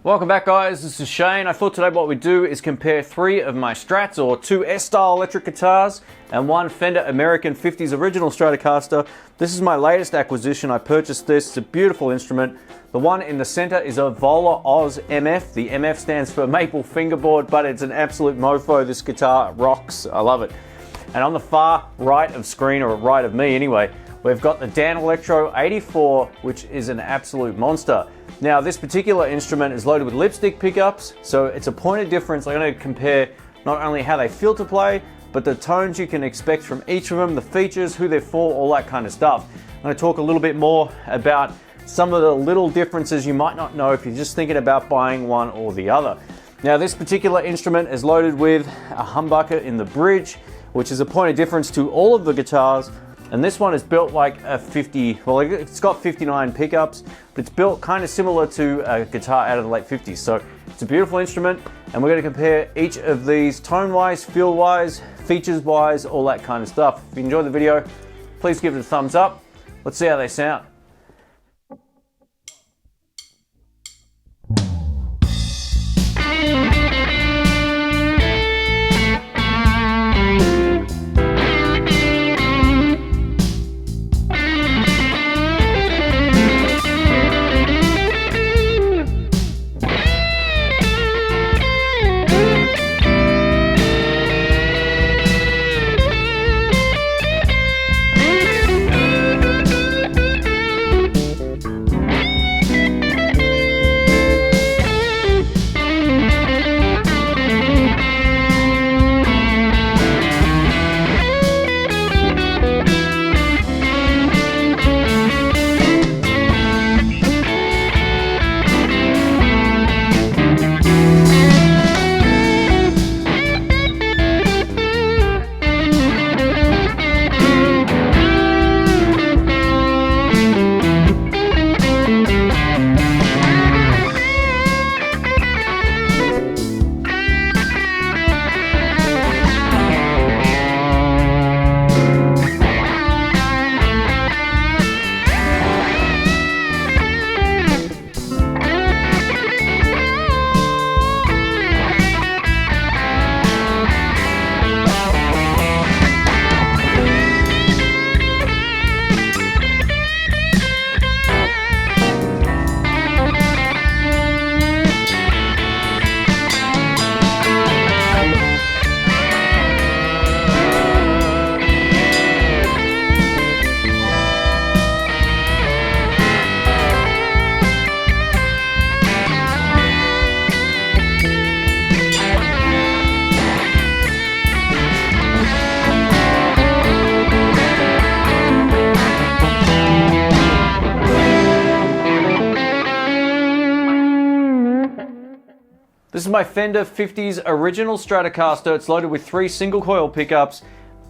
Welcome back, guys. This is Shane. I thought today what we'd do is compare three of my Strats, or two S-style electric guitars and one Fender American 50s original Stratocaster. This is my latest acquisition. I purchased this. It's a beautiful instrument. The one in the center is a Vola OZ MF. The MF stands for maple fingerboard, but it's an absolute mofo. This guitar rocks. I love it. And on the far right of screen, or right of me anyway, we've got the Danelectro 84, which is an absolute monster. Now, this particular instrument is loaded with lipstick pickups, so it's a point of difference. I'm going to compare not only how they feel to play, but the tones you can expect from each of them, the features, who they're for, all that kind of stuff. I'm going to talk a little bit more about some of the little differences you might not know if you're just thinking about buying one or the other. Now, this particular instrument is loaded with a humbucker in the bridge, which is a point of difference to all of the guitars. And this one is built like a 50, well, it's got 59 pickups, but it's built kind of similar to a guitar out of the late 50s. So it's a beautiful instrument, and we're going to compare each of these tone-wise, feel-wise, features-wise, all that kind of stuff. If you enjoyed the video, please give it a thumbs up. Let's see how they sound. This is my Fender 50s original Stratocaster. It's loaded with 3 single coil pickups,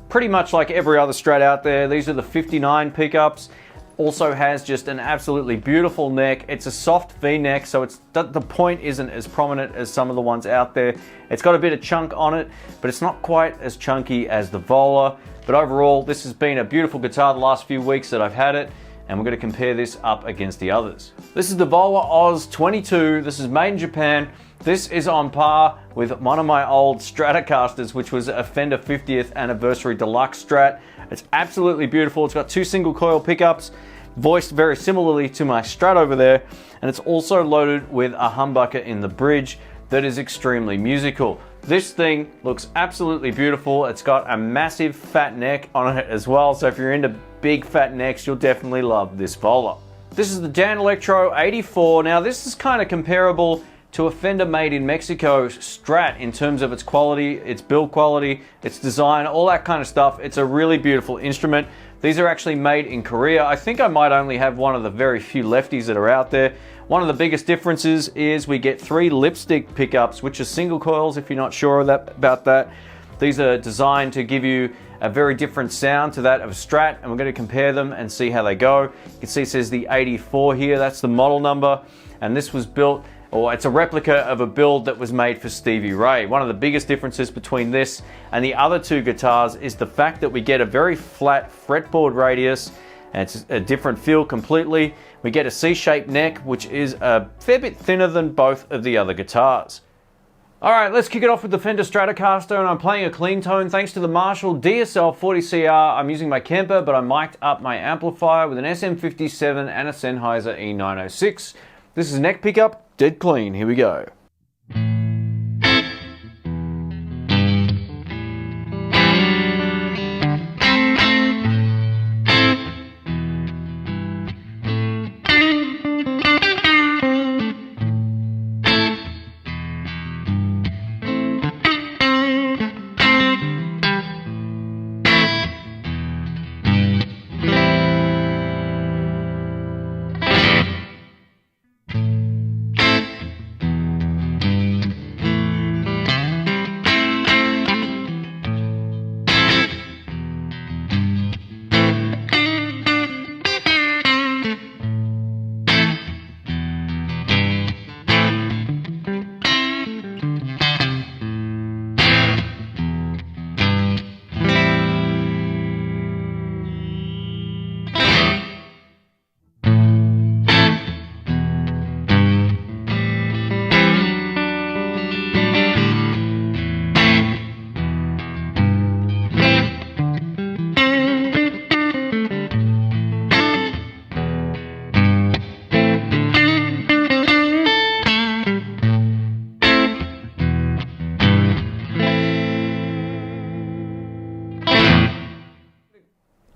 pretty much like every other Strat out there. These are the 59 pickups. Also has just an absolutely beautiful neck. It's a soft V neck, so the point isn't as prominent as some of the ones out there. It's got a bit of chunk on it, but it's not quite as chunky as the Vola. But overall, this has been a beautiful guitar the last few weeks that I've had it, and we're going to compare this up against the others. This is the Vola OZ 22. This is made in Japan. This is on par with one of my old Stratocasters, which was a Fender 50th Anniversary Deluxe Strat. It's absolutely beautiful. It's got 2 single coil pickups, voiced very similarly to my Strat over there, and it's also loaded with a humbucker in the bridge that is extremely musical. This thing looks absolutely beautiful. It's got a massive fat neck on it as well, so if you're into big fat necks, you'll definitely love this Vola. This is the Danelectro 84. Now, this is kind of comparable to a Fender made in Mexico Strat in terms of its quality, its build quality, its design, all that kind of stuff. It's a really beautiful instrument. These are actually made in Korea. I think I might only have one of the very few lefties that are out there. One of the biggest differences is we get 3 lipstick pickups, which are single coils if you're not sure about that. These are designed to give you a very different sound to that of a Strat, and we're going to compare them and see how they go. You can see it says the 84 here, that's the model number, and this was built or it's a replica of a build that was made for Stevie Ray. One of the biggest differences between this and the other two guitars is the fact that we get a very flat fretboard radius, and it's a different feel completely. We get a C-shaped neck, which is a fair bit thinner than both of the other guitars. All right, let's kick it off with the Fender Stratocaster, and I'm playing a clean tone thanks to the Marshall DSL 40CR. I'm using my Kemper, but I mic'd up my amplifier with an SM57 and a Sennheiser E906. This is neck pickup, dead clean. Here we go.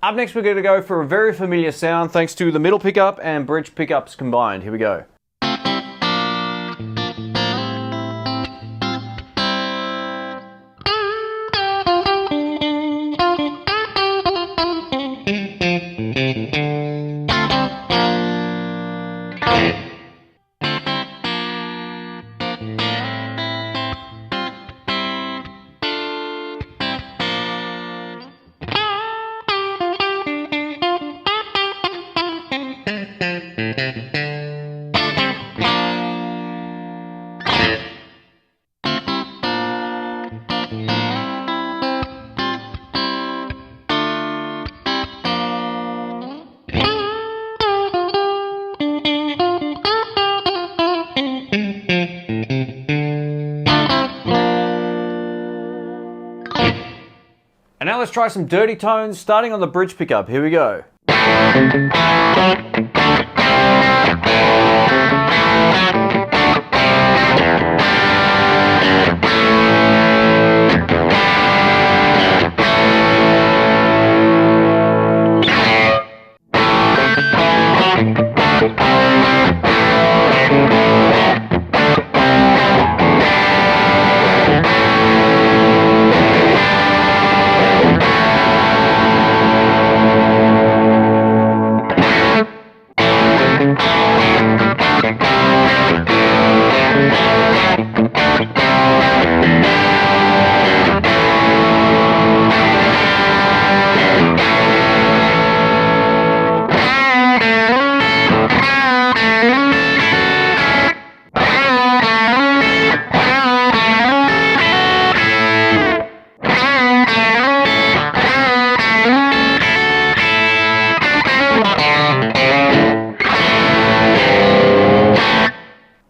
Up next, we're going to go for a very familiar sound thanks to the middle pickup and bridge pickups combined. Here we go. And now let's try some dirty tones, starting on the bridge pickup. Here we go.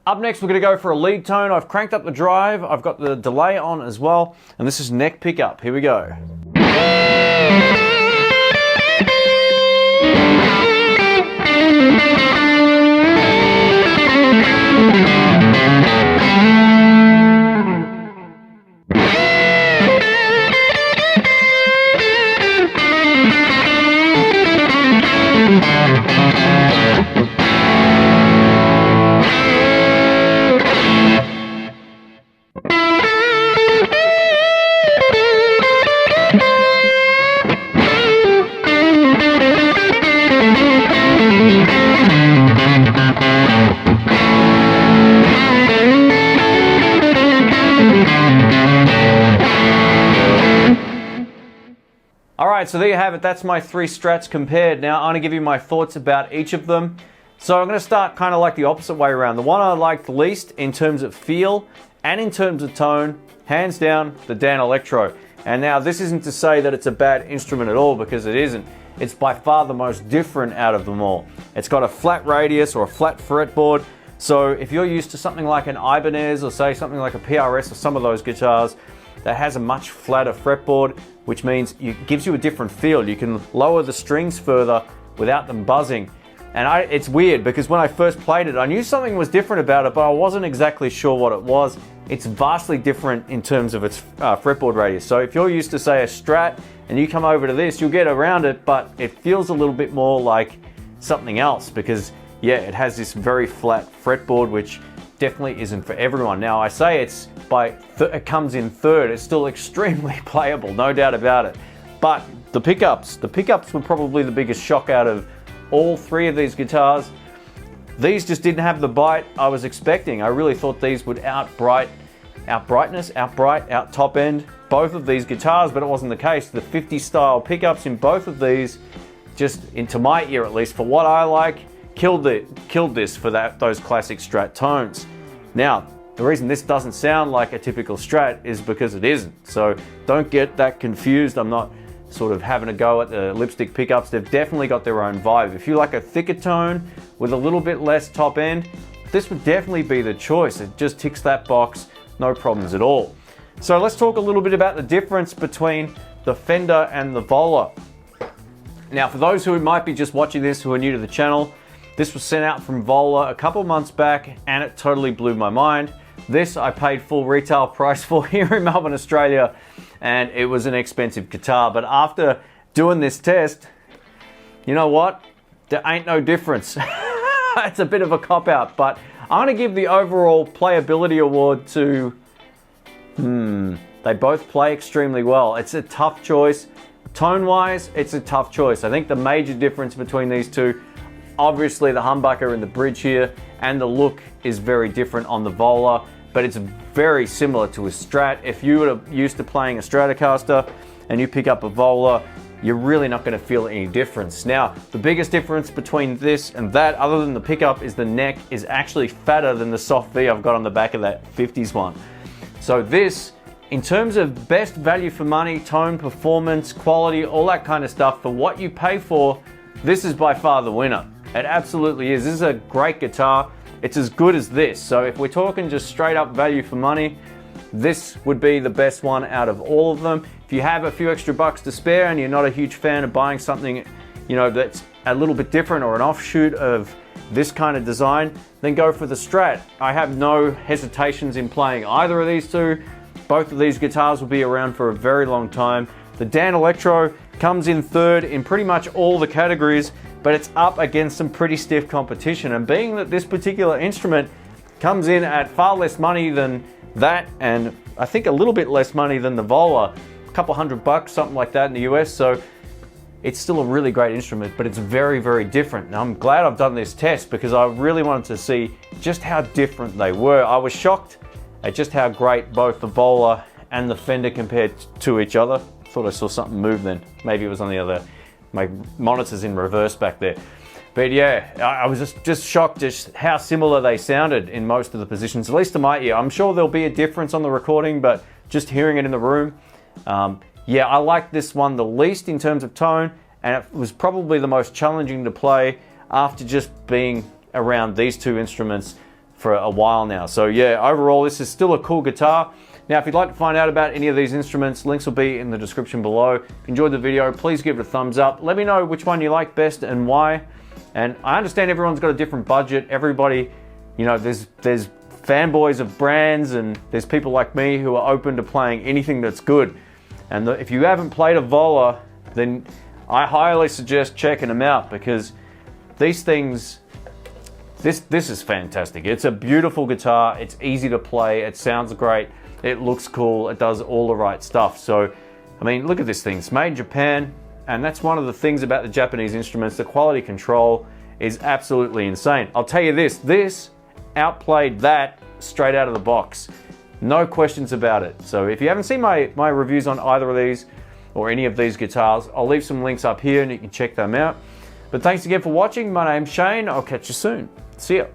Up next, we're going to go for a lead tone. I've cranked up the drive, I've got the delay on as well, and this is neck pickup. Here we go. Alright, so there you have it. That's my three Strats compared. Now I'm going to give you my thoughts about each of them. So I'm going to start kind of like the opposite way around. The one I liked least in terms of feel and in terms of tone, hands down, the Danelectro. And now this isn't to say that it's a bad instrument at all, because it isn't. it's by far the most different out of them all. It's got a flat radius or a flat fretboard. So if you're used to something like an Ibanez or say something like a PRS or some of those guitars that has a much flatter fretboard, which means it gives you a different feel. You can lower the strings further without them buzzing. And it's weird because when I first played it, I knew something was different about it, but I wasn't exactly sure what it was. It's vastly different in terms of its fretboard radius. So if you're used to say a Strat and you come over to this, you'll get around it, but it feels a little bit more like something else because yeah, it has this very flat fretboard, which definitely isn't for everyone. Now I say it comes in third. It's still extremely playable, no doubt about it. But the pickups were probably the biggest shock out of all three of these guitars. These just didn't have the bite I was expecting. I really thought these would out-bright top end both of these guitars, but it wasn't the case. The 50 style pickups in both of these, just into my ear at least, for what I like, killed this for those classic Strat tones. Now, the reason this doesn't sound like a typical Strat is because it isn't. So don't get that confused. I'm not sort of having a go at the lipstick pickups. They've definitely got their own vibe. If you like a thicker tone with a little bit less top end, this would definitely be the choice. It just ticks that box, no problems at all. So let's talk a little bit about the difference between the Fender and the Vola. Now, for those who might be just watching this who are new to the channel, this was sent out from Vola a couple months back and it totally blew my mind. This I paid full retail price for here in Melbourne, Australia, and it was an expensive guitar. But after doing this test, you know what? There ain't no difference. It's a bit of a cop-out, but I'm gonna give the overall playability award to, they both play extremely well. It's a tough choice. Tone-wise, it's a tough choice. I think the major difference between these two, obviously the humbucker and the bridge here, and the look is very different on the Vola, but it's very similar to a Strat. If you were used to playing a Stratocaster and you pick up a Vola, you're really not going to feel any difference. Now, the biggest difference between this and that, other than the pickup, is the neck is actually fatter than the soft V I've got on the back of that 50s one. So this, in terms of best value for money, tone, performance, quality, all that kind of stuff, for what you pay for, this is by far the winner. It absolutely is. This is a great guitar. It's as good as this. So if we're talking just straight up value for money, this would be the best one out of all of them. If you have a few extra bucks to spare and you're not a huge fan of buying something, you know, that's a little bit different or an offshoot of this kind of design, then go for the Strat. I have no hesitations in playing either of these two. Both of these guitars will be around for a very long time. The Danelectro comes in third in pretty much all the categories, but it's up against some pretty stiff competition. And being that this particular instrument comes in at far less money than that, and I think a little bit less money than the Vola, a couple $100, something like that in the US, so it's still a really great instrument, but it's very, very different. And I'm glad I've done this test because I really wanted to see just how different they were. I was shocked at just how great both the Vola and the Fender compared to each other. Thought I saw something move then. Maybe it was on the other, my monitor's in reverse back there. But yeah, I was just shocked just how similar they sounded in most of the positions, at least to my ear. I'm sure there'll be a difference on the recording, but just hearing it in the room, yeah, I like this one the least in terms of tone, and it was probably the most challenging to play after just being around these two instruments for a while now. So yeah, overall, this is still a cool guitar. Now, if you'd like to find out about any of these instruments, links will be in the description below. If you enjoyed the video, please give it a thumbs up. Let me know which one you like best and why. And I understand everyone's got a different budget. Everybody, you know, there's fanboys of brands, and there's people like me who are open to playing anything that's good. And if you haven't played a Vola, then I highly suggest checking them out, because these things, this is fantastic. It's a beautiful guitar. It's easy to play. It sounds great. It looks cool. It does all the right stuff. So, I mean, look at this thing. It's made in Japan, and that's one of the things about the Japanese instruments. The quality control is absolutely insane. I'll tell you this outplayed that straight out of the box. No questions about it. So if you haven't seen my reviews on either of these or any of these guitars, I'll leave some links up here and you can check them out. But thanks again for watching. My name's Shane. I'll catch you soon. See ya.